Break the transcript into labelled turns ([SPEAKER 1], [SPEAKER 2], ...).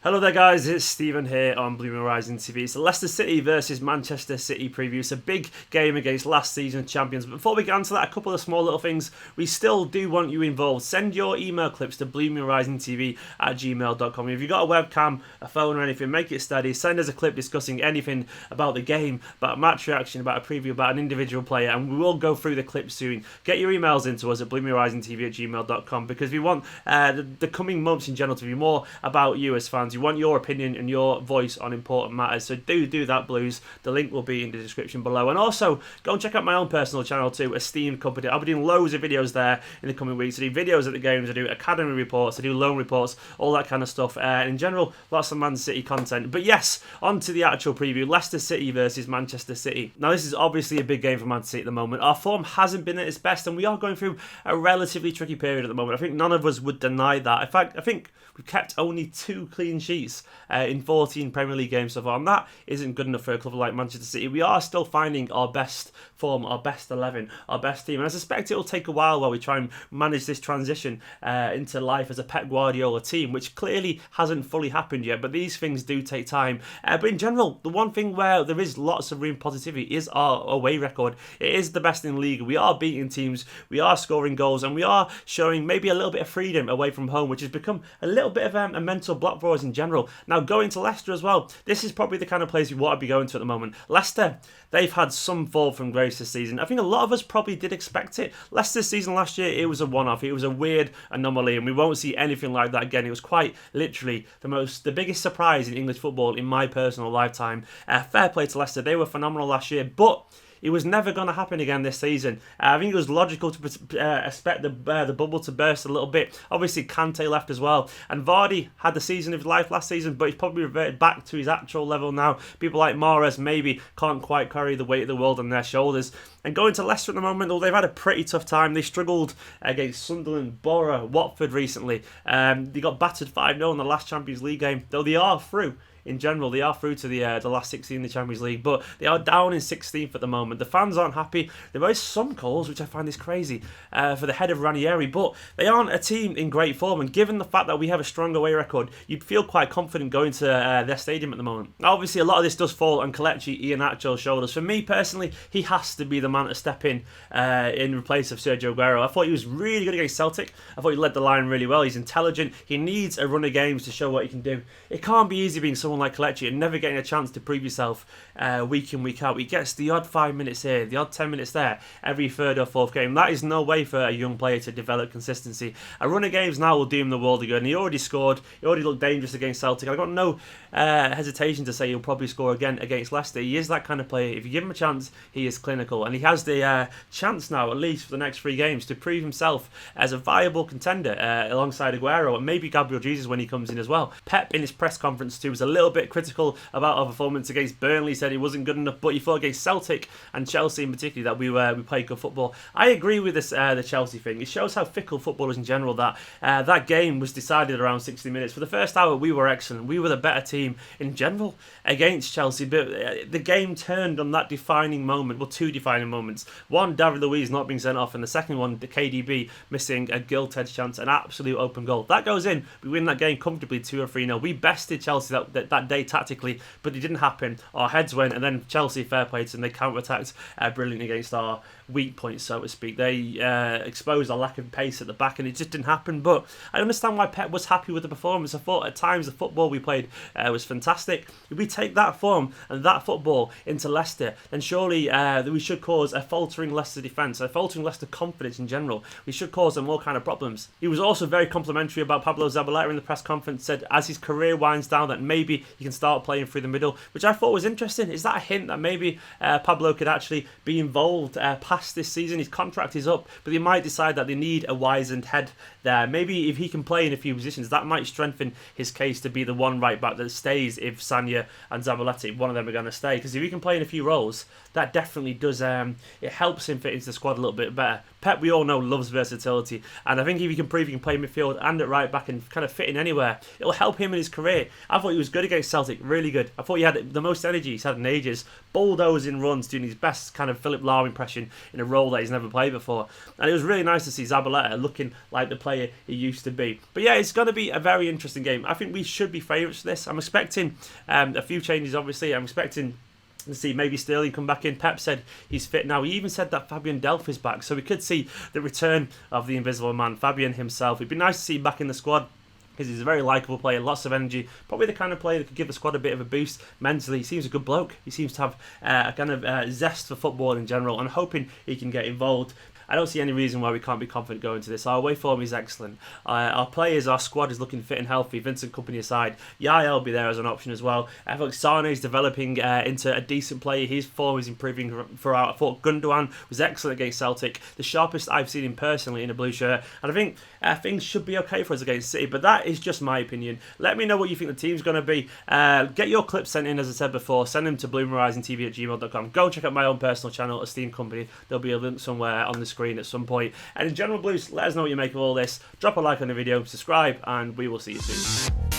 [SPEAKER 1] Hello there guys, it's Stephen here on BlueMoonRisingTV. It's the Leicester City versus Manchester City preview. It's a big game against last season's champions. But before we get onto that, a couple of small little things. We still do want you involved. Send your email clips to BlueMoonRisingTV@gmail.com. If you've got a webcam, a phone or anything, make it steady. Send us a clip discussing anything about the game, about match reaction, about a preview, about an individual player, and we will go through the clips soon. Get your emails into us at BlueMoonRisingTV@gmail.com because we want the coming months in general to be more about you as fans. You want your opinion and your voice on important matters, so do that, Blues. The link will be in the description below. And also, go and check out my own personal channel too, Esteemed Company. I'll be doing loads of videos there in the coming weeks. I do videos at the games, I do academy reports, I do loan reports, all that kind of stuff. In general, lots of Man City content. But yes, on to the actual preview. Leicester City versus Manchester City. Now, this is obviously a big game for Man City at the moment. Our form hasn't been at its best, and we are going through a relatively tricky period at the moment. I think none of us would deny that. In fact, I think we've kept only 2 clean sheets in 14 Premier League games so far, and that isn't good enough for a club like Manchester City. We are still finding our best form, our best 11, our best team, and I suspect it will take a while while we try and manage this transition into life as a Pep Guardiola team, which clearly hasn't fully happened yet, but these things do take time. But in general, the one thing where there is lots of room for positivity is our away record. It is the best in the league. We are beating teams, we are scoring goals, and we are showing maybe a little bit of freedom away from home, which has become a little bit of a mental block for us in general. Now, going to Leicester as well, this is probably the kind of place we want to be going to at the moment. Leicester, they've had some fall from grace this season. I think a lot of us probably did expect it. Leicester's season last year, it was a one-off. It was a weird anomaly, and we won't see anything like that again. It was quite literally the biggest surprise in English football in my personal lifetime. Fair play to Leicester. They were phenomenal last year, but it was never going to happen again this season. I think it was logical to expect the bubble to burst a little bit. Obviously, Kante left as well. And Vardy had the season of his life last season, but he's probably reverted back to his actual level now. People like Mahrez maybe can't quite carry the weight of the world on their shoulders. And going to Leicester at the moment, they've had a pretty tough time. They struggled against Sunderland, Borough, Watford recently. They got battered 5-0 in the last Champions League game, though they are through. In general, they are through to the last 16 in the Champions League, but they are down in 16th at the moment. The fans aren't happy. There are some calls, which I find is crazy, for the head of Ranieri, but they aren't a team in great form, and given the fact that we have a strong away record, you'd feel quite confident going to their stadium at the moment. Now, obviously, a lot of this does fall on Kelechi Iheanacho's shoulders. For me, personally, he has to be the man to step in replace of Sergio Aguero. I thought he was really good against Celtic. I thought he led the line really well. He's intelligent. He needs a run of games to show what he can do. It can't be easy being someone like Kelechi and never getting a chance to prove yourself week in, week out. He gets the odd 5 minutes here, the odd 10 minutes there, every third or fourth game. That is no way for a young player to develop consistency. A run of games now will do him the world of good, and he already scored. He already looked dangerous against Celtic. I've got no hesitation to say he'll probably score again against Leicester. He is that kind of player. If you give him a chance, he is clinical, and he has the chance now, at least for the next 3 games, to prove himself as a viable contender alongside Aguero, and maybe Gabriel Jesus when he comes in as well. Pep, in his press conference too, was a little bit critical about our performance against Burnley. He said it wasn't good enough, but he thought against Celtic and Chelsea in particular that we played good football. I agree with this the Chelsea thing. It shows how fickle football is in general. That game was decided around 60 minutes. For the first hour, we were excellent. We were the better team in general against Chelsea, but the game turned on that defining moment. Well, 2 defining moments. One, David Luiz not being sent off, and the second one, the KDB missing a gilt-edged chance, an absolute open goal. That goes in. We win that game comfortably 2 or 3-0. We bested Chelsea that day tactically, but it didn't happen. Our heads went, and then Chelsea, fair play to them, they counter-attacked brilliantly against our weak points, so to speak. They exposed our lack of pace at the back, and it just didn't happen. But I understand why Pep was happy with the performance. I thought at times the football we played was fantastic. If we take that form and that football into Leicester, then surely we should cause a faltering Leicester defence, a faltering Leicester confidence in general. We should cause them all kind of problems. He was also very complimentary about Pablo Zabaleta in the press conference, said as his career winds down that maybe he can start playing through the middle, which I thought was interesting. Is that a hint that maybe Pablo could actually be involved past this season? His contract is up, but they might decide that they need a wizened head there. Maybe if he can play in a few positions, that might strengthen his case to be the one right back that stays if Sagna and Zabaleta, if one of them are going to stay. Because if he can play in a few roles, that definitely does, it helps him fit into the squad a little bit better. Pep, we all know, loves versatility, and I think if he can prove he can play midfield and at right back and kind of fit in anywhere, it'll help him in his career. I thought he was good against Celtic, really good. I thought he had the most energy he's had in ages, bulldozing runs, doing his best kind of Philip Lahm impression in a role that he's never played before. And it was really nice to see Zabaleta looking like the player he used to be. But yeah, it's going to be a very interesting game. I think we should be favourites for this. I'm expecting a few changes, obviously. I'm expecting to see maybe Sterling come back in. Pep said he's fit now. He even said that Fabian Delph is back. So we could see the return of the Invisible Man, Fabian himself. It'd be nice to see him back in the squad, because he's a very likeable player, lots of energy, probably the kind of player that could give the squad a bit of a boost mentally. He seems a good bloke. He seems to have a kind of zest for football in general. I'm hoping he can get involved. I don't see any reason why we can't be confident going to this. Our away form is excellent. Our players, our squad is looking fit and healthy. Vincent Kompany aside, Yaya will be there as an option as well. I thought Sane is developing into a decent player. His form is improving throughout. I thought Gundogan was excellent against Celtic, the sharpest I've seen him personally in a blue shirt. And I think things should be okay for us against City, but that is just my opinion. Let me know what you think the team's going to be. Get your clips sent in, as I said before. Send them to BlueMoonRisingTV@gmail.com. Go check out my own personal channel, Esteemed Company. There'll be a link somewhere on the screen at some point. And in general, Blues, let us know what you make of all this. Drop a like on the video, subscribe, and we will see you soon.